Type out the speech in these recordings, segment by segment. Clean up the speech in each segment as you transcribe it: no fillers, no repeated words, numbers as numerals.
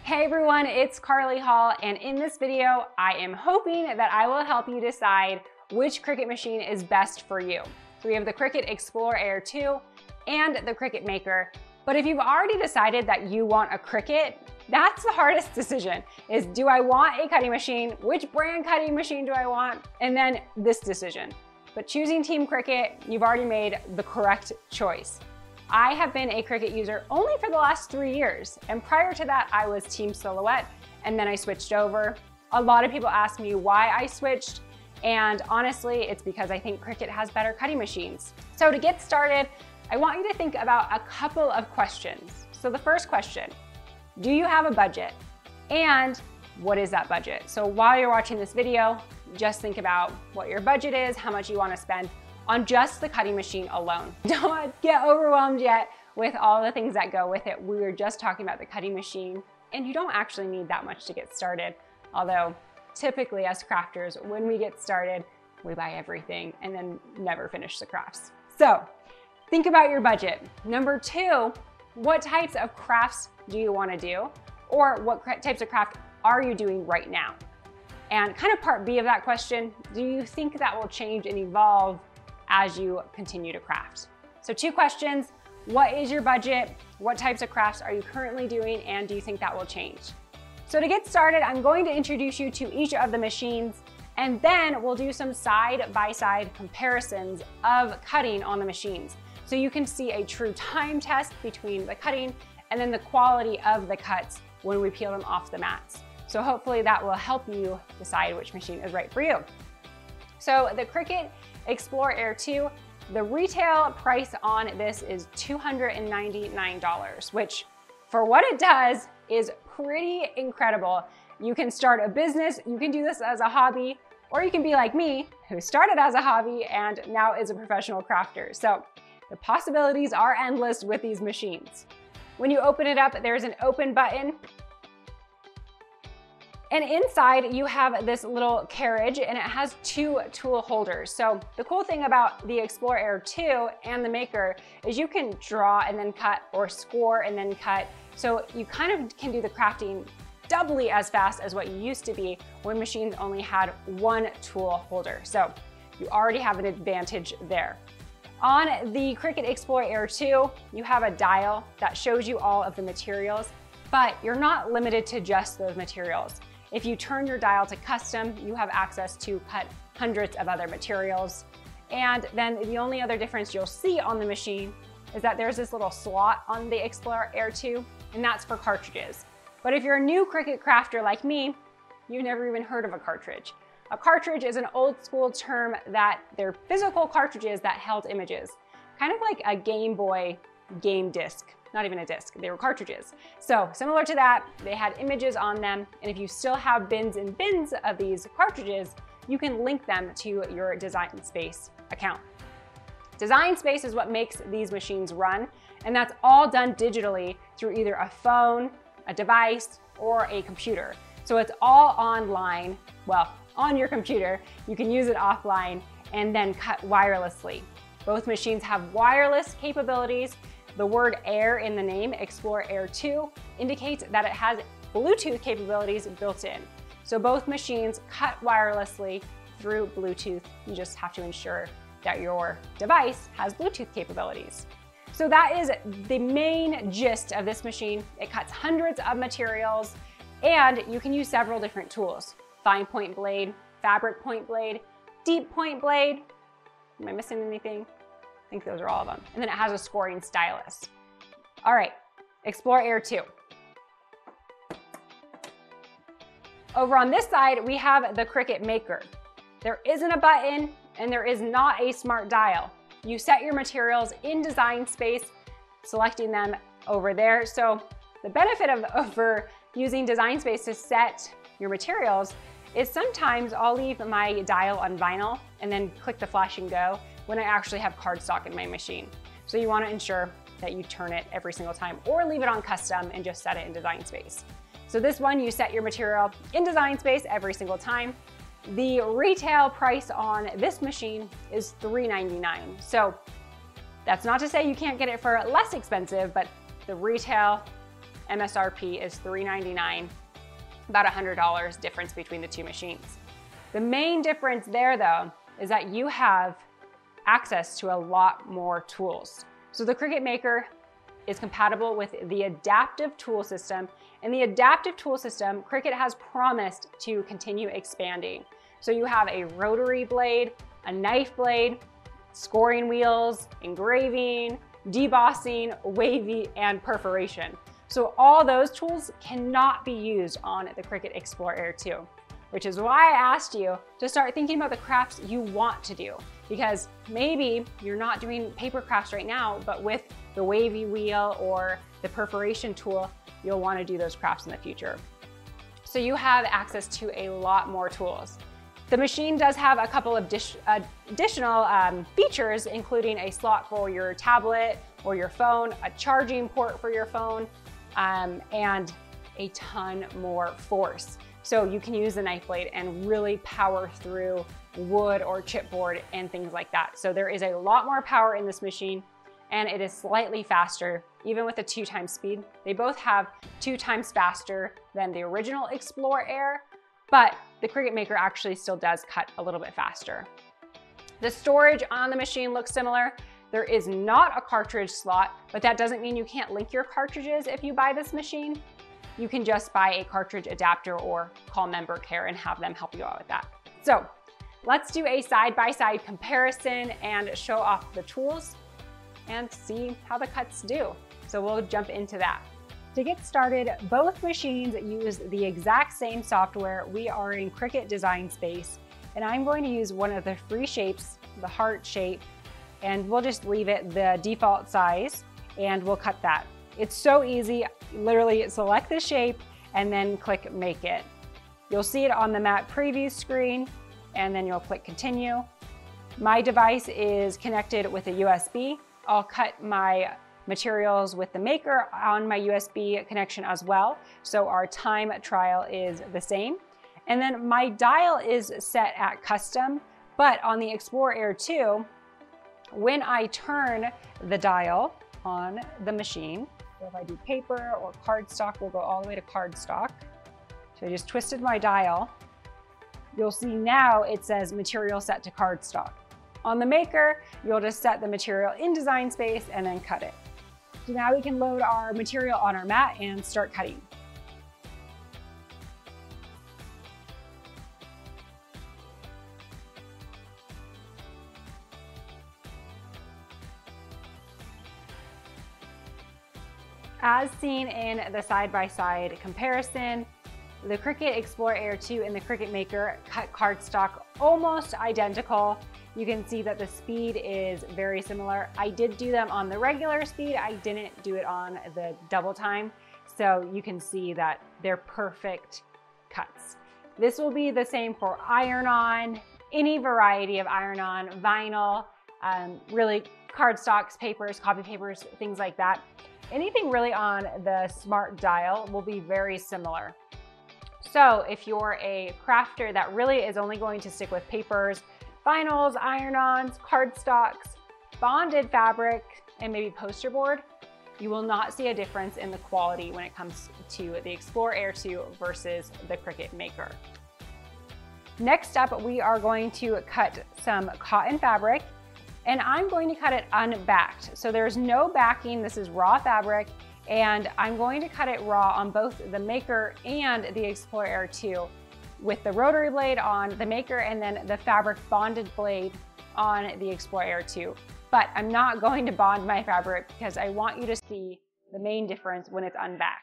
Hey everyone, it's Carly Hall, and in this video, I am hoping that I will help you decide which Cricut machine is best for you. So we have the Cricut Explore Air 2 and the Cricut Maker. But if you've already decided that you want a Cricut, that's the hardest decision, is do I want a cutting machine? Which brand cutting machine do I want? And then this decision. But choosing Team Cricut, you've already made the correct choice. I have been a Cricut user only for the last 3 years. And prior to that, I was Team Silhouette, and then I switched over. A lot of people ask me why I switched. And honestly, it's because I think Cricut has better cutting machines. So to get started, I want you to think about a couple of questions. So the first question, do you have a budget? And what is that budget? So while you're watching this video, just think about what your budget is, how much you want to spend on just the cutting machine alone. Don't get overwhelmed yet with all the things that go with it. We were just talking about the cutting machine, and you don't actually need that much to get started. Although typically as crafters, when we get started, we buy everything and then never finish the crafts. So think about your budget. Number two, what types of crafts do you want to do? Or what types of craft are you doing right now? And kind of part B of that question, do you think that will change and evolve as you continue to craft? So 2 questions, what is your budget? What types of crafts are you currently doing? And do you think that will change? So to get started, I'm going to introduce you to each of the machines, and then we'll do some side-by-side comparisons of cutting on the machines. So you can see a true time test between the cutting and then the quality of the cuts when we peel them off the mats. So hopefully that will help you decide which machine is right for you. So the Cricut Explore Air 2, the retail price on this is $299, which for what it does is pretty incredible. You can start a business, you can do this as a hobby, or you can be like me, who started as a hobby and now is a professional crafter. So the possibilities are endless with these machines. When you open it up, there's an open button. And inside you have this little carriage, and it has 2 tool holders. So the cool thing about the Explore Air 2 and the Maker is you can draw and then cut, or score and then cut. So you kind of can do the crafting doubly as fast as what you used to be when machines only had 1 tool holder. So you already have an advantage there. On the Cricut Explore Air 2, you have a dial that shows you all of the materials, but you're not limited to just those materials. If you turn your dial to custom, you have access to cut hundreds of other materials. And then the only other difference you'll see on the machine is that there's this little slot on the Explore Air 2, and that's for cartridges. But if you're a new Cricut crafter like me, you've never even heard of a cartridge. A cartridge is an old school term that they're physical cartridges that held images, kind of like a Game Boy game disc. Not even a disc, they were cartridges. So similar to that, they had images on them, and if you still have bins and bins of these cartridges, you can link them to your Design Space account. Design Space is what makes these machines run, and that's all done digitally through either a phone, a device, or a computer. So it's all online, well, on your computer. You can use it offline and then cut wirelessly. Both machines have wireless capabilities. The word Air in the name, Explore Air 2, indicates that it has Bluetooth capabilities built in. So both machines cut wirelessly through Bluetooth. You just have to ensure that your device has Bluetooth capabilities. So that is the main gist of this machine. It cuts hundreds of materials, and you can use several different tools. Fine point blade, fabric point blade, deep point blade. Am I missing anything? I think those are all of them. And then it has a scoring stylus. All right, Explore Air 2. Over on this side, we have the Cricut Maker. There isn't a button, and there is not a smart dial. You set your materials in Design Space, selecting them over there. So the benefit of using Design Space to set your materials is sometimes I'll leave my dial on vinyl and then click the flash and go when I actually have cardstock in my machine. So you want to ensure that you turn it every single time, or leave it on custom and just set it in Design Space. So this one, you set your material in Design Space every single time. The retail price on this machine is $399. So that's not to say you can't get it for less expensive, but the retail MSRP is $399, about $100 difference between the two machines. The main difference there though, is that you have access to a lot more tools. So the Cricut Maker is compatible with the adaptive tool system, and the adaptive tool system, Cricut has promised to continue expanding. So you have a rotary blade, a knife blade, scoring wheels, engraving, debossing, wavy, and perforation. So all those tools cannot be used on the Cricut Explore Air 2, which is why I asked you to start thinking about the crafts you want to do, because maybe you're not doing paper crafts right now, but with the wavy wheel or the perforation tool, you'll want to do those crafts in the future. So you have access to a lot more tools. The machine does have a couple of additional features, including a slot for your tablet or your phone, a charging port for your phone, and a ton more force. So you can use the knife blade and really power through wood or chipboard and things like that. So there is a lot more power in this machine, and it is slightly faster, even with a 2x speed. They both have 2x faster than the original Explore Air, but the Cricut Maker actually still does cut a little bit faster. The storage on the machine looks similar. There is not a cartridge slot, but that doesn't mean you can't link your cartridges if you buy this machine. You can just buy a cartridge adapter or call member care and have them help you out with that. So let's do a side-by-side comparison and show off the tools and see how the cuts do. So we'll jump into that. To get started, both machines use the exact same software. We are in Cricut Design Space, and I'm going to use one of the free shapes, the heart shape, and we'll just leave it the default size, and we'll cut that. It's so easy. Literally select the shape and then click Make It. You'll see it on the map preview screen, and then you'll click Continue. My device is connected with a USB. I'll cut my materials with the Maker on my USB connection as well, so our time trial is the same. And then my dial is set at custom, but on the Explore Air 2, when I turn the dial on the machine, so if I do paper or cardstock, we'll go all the way to cardstock. So I just twisted my dial. You'll see now it says material set to cardstock. On the Maker, you'll just set the material in Design Space and then cut it. So now we can load our material on our mat and start cutting. As seen in the side-by-side comparison, the Cricut Explore Air 2 and the Cricut Maker cut cardstock almost identical. You can see that the speed is very similar. I did do them on the regular speed. I didn't do it on the double time. So you can see that they're perfect cuts. This will be the same for iron-on, any variety of iron-on, vinyl, really cardstocks, papers, copy papers, things like that. Anything really on the smart dial will be very similar. So if you're a crafter that really is only going to stick with papers, vinyls, iron-ons, cardstocks, bonded fabric, and maybe poster board, you will not see a difference in the quality when it comes to the Explore Air 2 versus the Cricut Maker. Next up, we are going to cut some cotton fabric, and I'm going to cut it unbacked. So there's no backing, this is raw fabric, and I'm going to cut it raw on both the Maker and the Explore Air 2 with the rotary blade on the Maker and then the fabric bonded blade on the Explore Air 2. But I'm not going to bond my fabric because I want you to see the main difference when it's unbacked.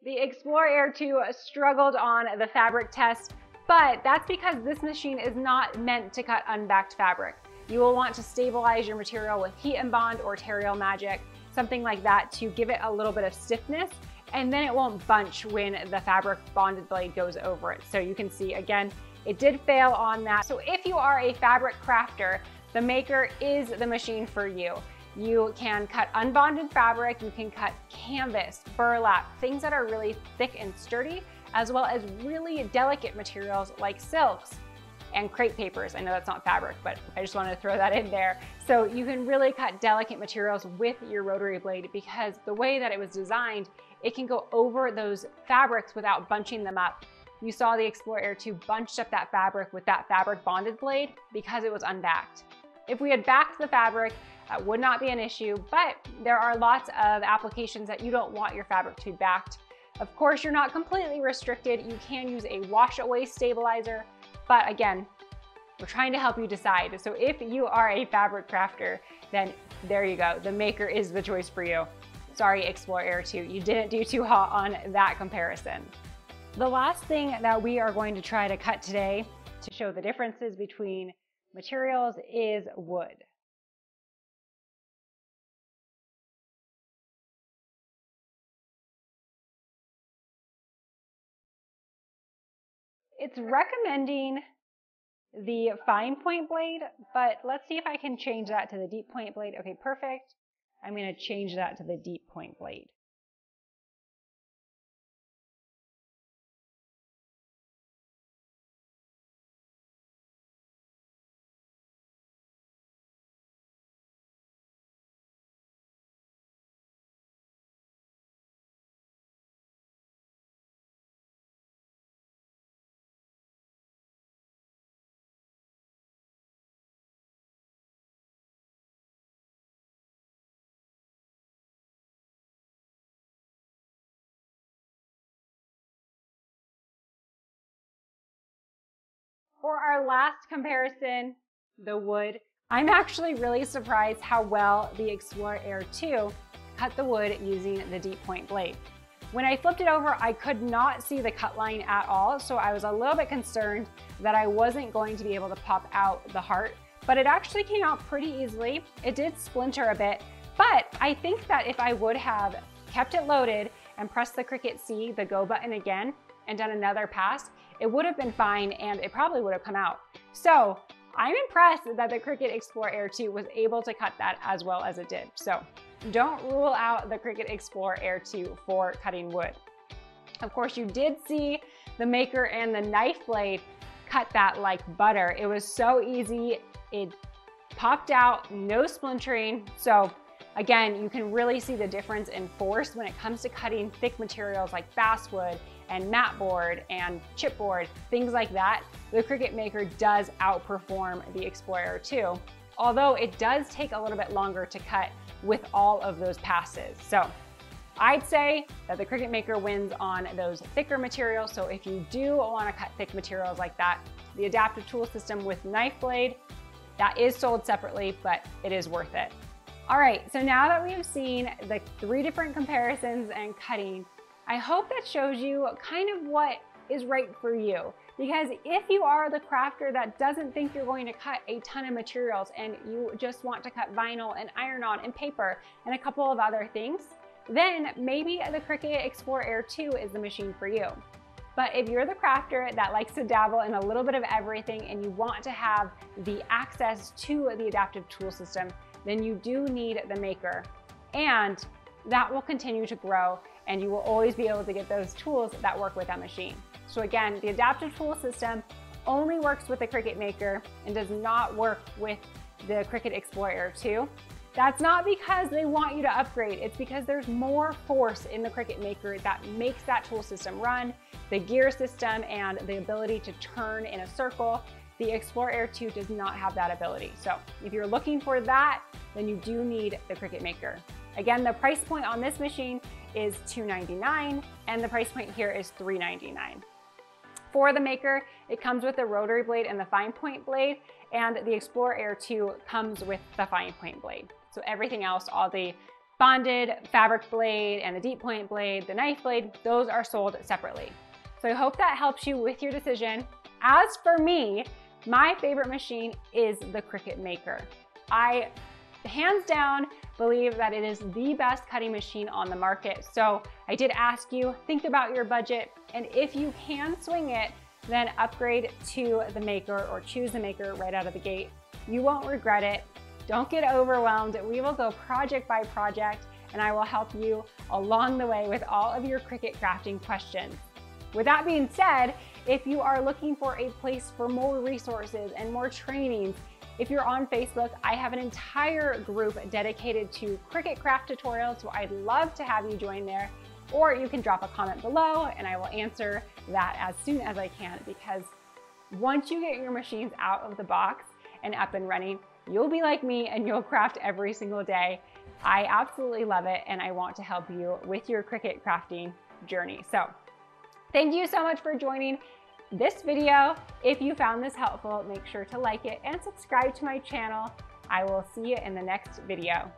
The Explore Air 2 struggled on the fabric test, but that's because this machine is not meant to cut unbacked fabric. You will want to stabilize your material with Heat and Bond or Terreal Magic, something like that, to give it a little bit of stiffness, and then it won't bunch when the fabric bonded blade goes over it. So you can see, again, It did fail on that. So if you are a fabric crafter, the Maker is the machine for you. You can cut unbonded fabric, you can cut canvas, burlap, things that are really thick and sturdy, as well as really delicate materials like silks and crepe papers. I know that's not fabric, but I just wanted to throw that in there. So you can really cut delicate materials with your rotary blade because the way that it was designed, it can go over those fabrics without bunching them up. You saw the Explore Air 2 bunched up that fabric with that fabric bonded blade because it was unbacked. If we had backed the fabric, that would not be an issue, but there are lots of applications that you don't want your fabric to be backed. Of course, you're not completely restricted. You can use a wash away stabilizer, but again, we're trying to help you decide. So if you are a fabric crafter, then there you go. The Maker is the choice for you. Sorry, Explore Air 2, you didn't do too hot on that comparison. The last thing that we are going to try to cut today to show the differences between materials is wood. It's recommending the fine point blade, but let's see if I can change that to the deep point blade. Okay, perfect. I'm going to change that to the deep point blade. For our last comparison, the wood, I'm actually really surprised how well the Explore Air 2 cut the wood using the deep point blade. When I flipped it over, I could not see the cut line at all, so I was a little bit concerned that I wasn't going to be able to pop out the heart, but it actually came out pretty easily. It did splinter a bit, but I think that if I would have kept it loaded and pressed the Cricut C, the go button again, and done another pass, it would have been fine and it probably would have come out. So I'm impressed that the Cricut Explore Air 2 was able to cut that as well as it did. So don't rule out the Cricut Explore Air 2 for cutting wood. Of course, you did see the Maker and the knife blade cut that like butter. It was so easy. It popped out, no splintering. So again, you can really see the difference in force when it comes to cutting thick materials like basswood and mat board and chipboard, things like that. The Cricut Maker does outperform the Explore Air 2, although it does take a little bit longer to cut with all of those passes. So I'd say that the Cricut Maker wins on those thicker materials. So if you do want to cut thick materials like that, the adaptive tool system with knife blade, that is sold separately, but it is worth it. All right, so now that we have seen the 3 different comparisons and cutting, I hope that shows you kind of what is right for you. Because if you are the crafter that doesn't think you're going to cut a ton of materials and you just want to cut vinyl and iron-on and paper and a couple of other things, then maybe the Cricut Explore Air 2 is the machine for you. But if you're the crafter that likes to dabble in a little bit of everything and you want to have the access to the adaptive tool system, then you do need the Maker. And that will continue to grow and you will always be able to get those tools that work with that machine. So again, the adaptive tool system only works with the Cricut Maker and does not work with the Cricut Explore Air 2. That's not because they want you to upgrade, it's because there's more force in the Cricut Maker that makes that tool system run, the gear system and the ability to turn in a circle. The Explore Air 2 does not have that ability. So if you're looking for that, then you do need the Cricut Maker. Again, the price point on this machine is $299 and the price point here is $399. For the Maker, it comes with the rotary blade and the fine point blade, and the Explore Air 2 comes with the fine point blade. So everything else, all the bonded fabric blade and the deep point blade, the knife blade, those are sold separately. So I hope that helps you with your decision. As for me, my favorite machine is the Cricut Maker. I, hands down, believe that it is the best cutting machine on the market. So I did ask you, think about your budget, and if you can swing it, then upgrade to the Maker or choose the Maker right out of the gate. You won't regret it. Don't get overwhelmed. We will go project by project, and I will help you along the way with all of your Cricut crafting questions. With that being said, if you are looking for a place for more resources and more trainings, if you're on Facebook, I have an entire group dedicated to Cricut craft tutorials, so I'd love to have you join there. Or you can drop a comment below and I will answer that as soon as I can, because once you get your machines out of the box and up and running, you'll be like me and you'll craft every single day. I absolutely love it, and I want to help you with your Cricut crafting journey. So thank you so much for joining this video. If you found this helpful, make sure to like it and subscribe to my channel. I will see you in the next video.